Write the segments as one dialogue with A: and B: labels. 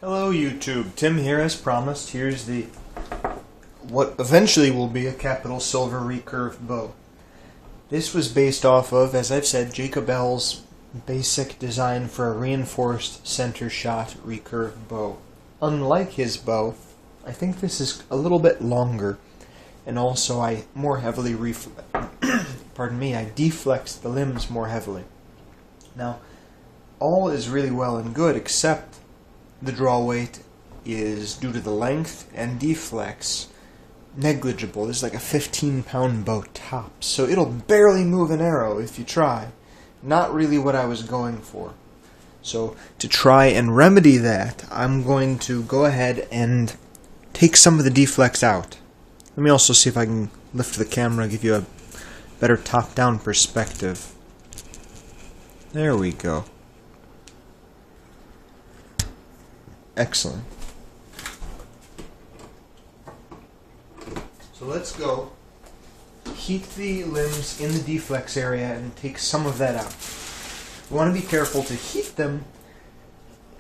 A: Hello YouTube, Tim here as promised. Here's what eventually will be a capital silver recurve bow. This was based off of, as I've said, Jacob L's basic design for a reinforced center shot recurve bow. Unlike his bow, I think this is a little bit longer, and also I deflexed the limbs more heavily. Now, all is really well and good, except the draw weight is, due to the length and deflex, negligible. This is like a 15-pound bow tops, so it'll barely move an arrow if you try. Not really what I was going for. So to try and remedy that, I'm going to go ahead and take some of the deflex out. Let me also see if I can lift the camera, give you a better top-down perspective. There we go. Excellent. So let's go heat the limbs in the deflex area and take some of that out. We want to be careful to heat them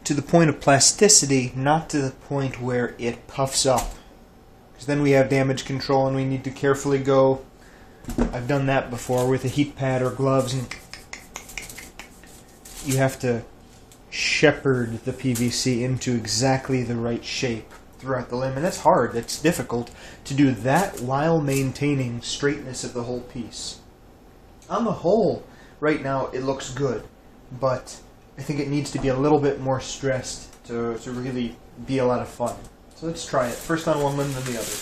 A: to the point of plasticity, not to the point where it puffs up. Because then we have damage control and we need to carefully go. I've done that before with a heat pad or gloves, and you have to shepherd the PVC into exactly the right shape throughout the limb, and that's hard, that's difficult to do that while maintaining straightness of the whole piece. On the whole, right now it looks good, but I think it needs to be a little bit more stressed to really be a lot of fun. So let's try it, first on one limb then the other.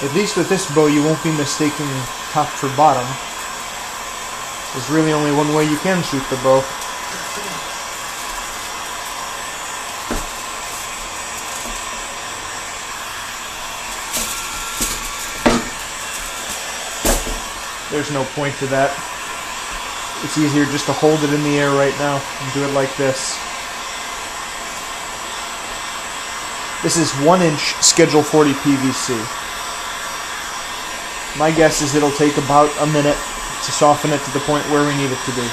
A: At least with this bow you won't be mistaking top for bottom. There's really only one way you can shoot the bow. There's no point to that. It's easier just to hold it in the air right now and do it like this. This is 1-inch Schedule 40 PVC. My guess is it'll take about a minute to soften it to the point where we need it to be.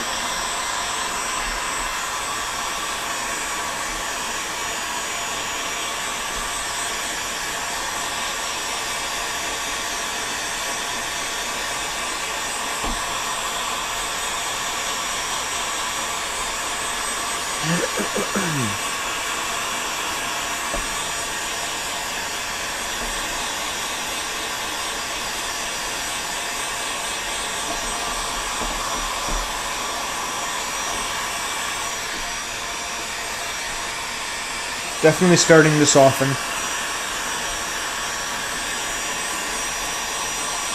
A: Definitely starting to soften.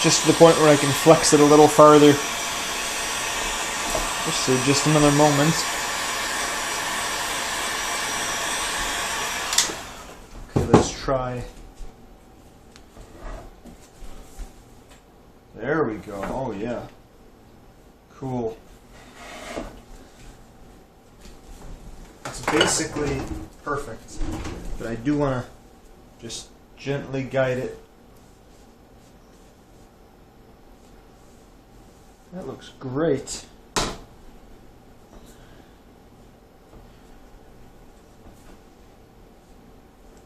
A: Just to the point where I can flex it a little farther. Just another moment. Okay, let's try. There we go. Oh yeah. Cool. It's basically perfect, but I do want to just gently guide it. That looks great.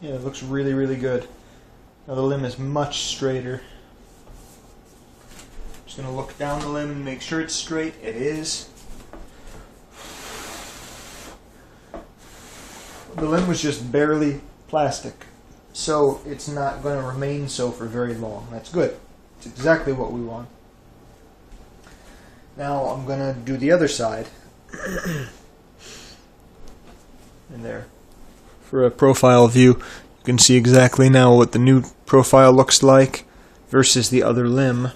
A: Yeah, it looks really, really good. Now the limb is much straighter. Just going to look down the limb and make sure it's straight. It is. The limb was just barely plastic, so it's not going to remain so for very long. That's good. It's exactly what we want. Now I'm going to do the other side. And there. For a profile view, you can see exactly now what the new profile looks like versus the other limb.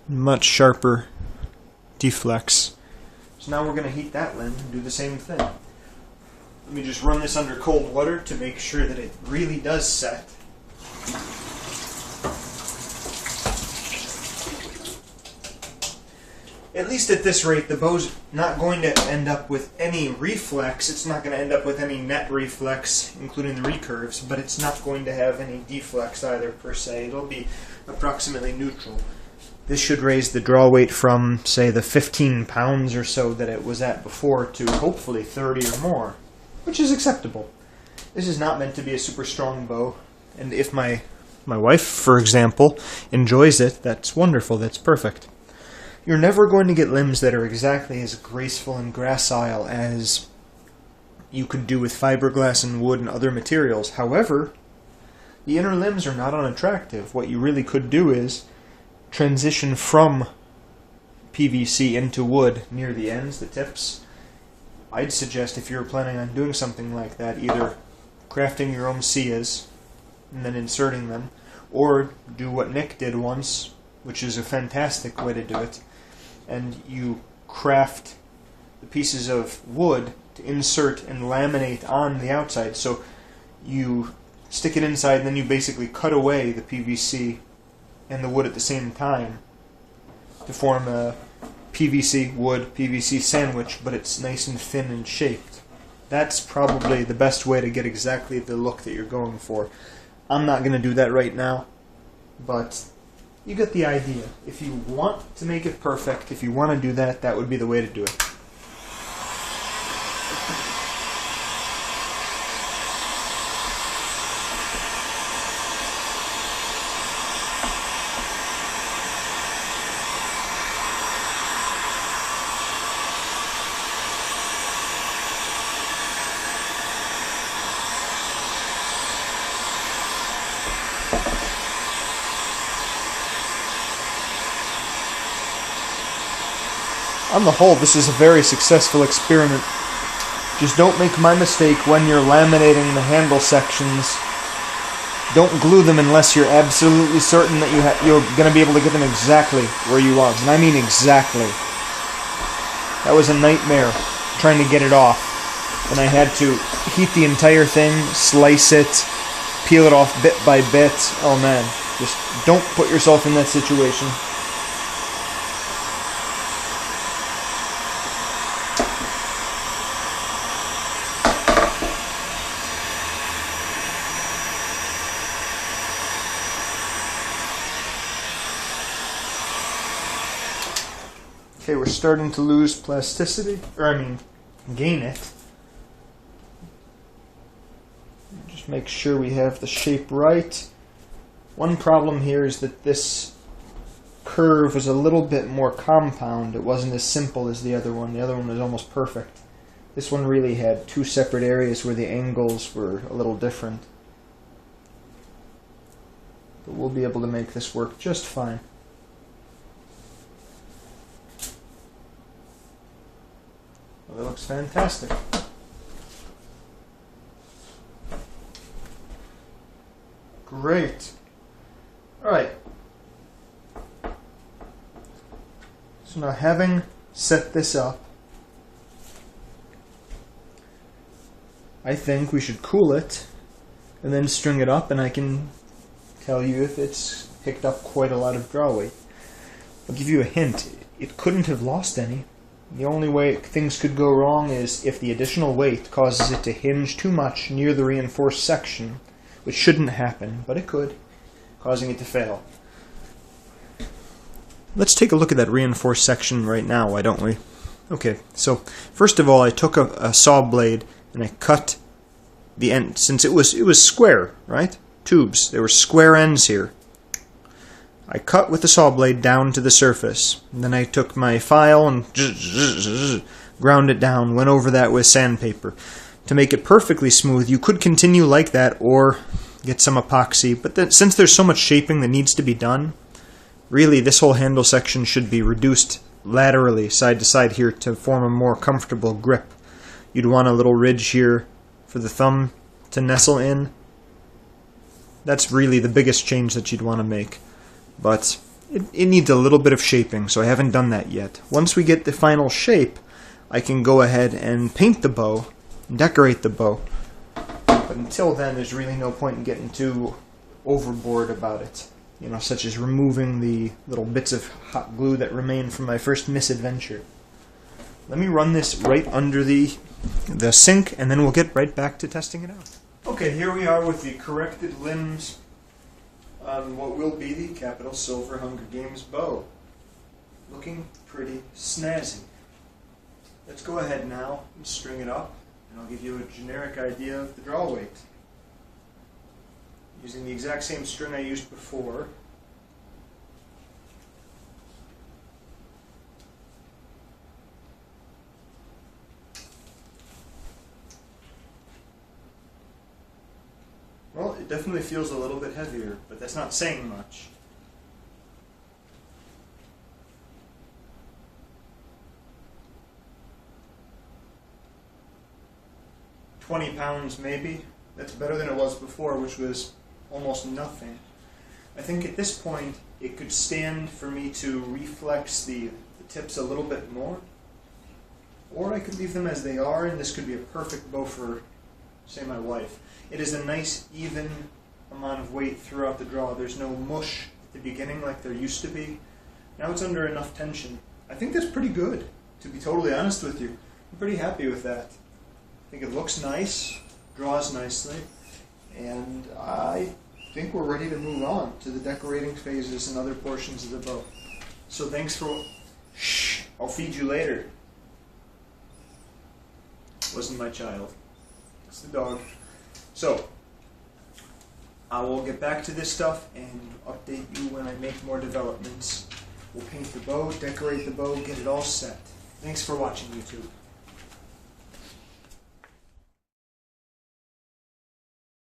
A: Much sharper deflex. So now we're going to heat that limb and do the same thing. Let me just run this under cold water to make sure that it really does set. At least at this rate, the bow's not going to end up with any reflex. It's not going to end up with any net reflex, including the recurves, but it's not going to have any deflex either, per se. It'll be approximately neutral. This should raise the draw weight from, say, the 15 pounds or so that it was at before to hopefully 30 or more, which is acceptable. This is not meant to be a super strong bow, and if my wife, for example, enjoys it, that's wonderful, that's perfect. You're never going to get limbs that are exactly as graceful and gracile as you could do with fiberglass and wood and other materials. However, the inner limbs are not unattractive. What you really could do is transition from PVC into wood near the ends, the tips. I'd suggest if you're planning on doing something like that, either crafting your own sias and then inserting them, or do what Nick did once, which is a fantastic way to do it, and you craft the pieces of wood to insert and laminate on the outside. So you stick it inside and then you basically cut away the PVC and the wood at the same time to form a PVC wood, PVC sandwich, but it's nice and thin and shaped. That's probably the best way to get exactly the look that you're going for. I'm not going to do that right now, but you get the idea. If you want to make it perfect, if you want to do that, that would be the way to do it. On the whole, this is a very successful experiment. Just don't make my mistake when you're laminating the handle sections. Don't glue them unless you're absolutely certain that you're going to be able to get them exactly where you want. And I mean exactly. That was a nightmare trying to get it off. And I had to heat the entire thing, slice it, peel it off bit by bit. Oh man, just don't put yourself in that situation. Okay, we're starting to lose plasticity, gain it. Just make sure we have the shape right. One problem here is that this curve was a little bit more compound. It wasn't as simple as the other one. The other one was almost perfect. This one really had two separate areas where the angles were a little different. But we'll be able to make this work just fine. Well, that looks fantastic. Great. Alright. So now, having set this up, I think we should cool it and then string it up, and I can tell you if it's picked up quite a lot of draw weight. I'll give you a hint. It couldn't have lost any. The only way things could go wrong is if the additional weight causes it to hinge too much near the reinforced section, which shouldn't happen, but it could, causing it to fail. Let's take a look at that reinforced section right now, why don't we? Okay, so first of all, I took a saw blade and I cut the end, since it was square, right? Tubes. There were square ends here. I cut with the saw blade down to the surface. And then I took my file and ground it down, went over that with sandpaper. To make it perfectly smooth, you could continue like that or get some epoxy, but since there's so much shaping that needs to be done, really this whole handle section should be reduced laterally, side to side here, to form a more comfortable grip. You'd want a little ridge here for the thumb to nestle in. That's really the biggest change that you'd want to make. But it needs a little bit of shaping, so I haven't done that yet. Once we get the final shape, I can go ahead and paint the bow, decorate the bow. But until then, there's really no point in getting too overboard about it. You know, such as removing the little bits of hot glue that remain from my first misadventure. Let me run this right under the sink, and then we'll get right back to testing it out. Okay, here we are with the corrected limbs on what will be the Capital Silver Hunger Games bow. looking pretty snazzy. Let's go ahead now and string it up, and I'll give you a generic idea of the draw weight. Using the exact same string I used before. Well, it definitely feels a little bit heavier, but that's not saying much. £20 maybe. That's better than it was before, which was almost nothing. I think at this point it could stand for me to reflex the tips a little bit more, or I could leave them as they are, and this could be a perfect bow for, say, my wife. It is a nice even amount of weight throughout the draw. There's no mush at the beginning like there used to be. Now it's under enough tension. I think that's pretty good, to be totally honest with you. I'm pretty happy with that. I think it looks nice, draws nicely, and I think we're ready to move on to the decorating phases and other portions of the bow. So thanks for... Shh! I'll feed you later. Wasn't my child. It's the dog. So, I will get back to this stuff and update you when I make more developments. We'll paint the bow, decorate the bow, get it all set. Thanks for watching, YouTube.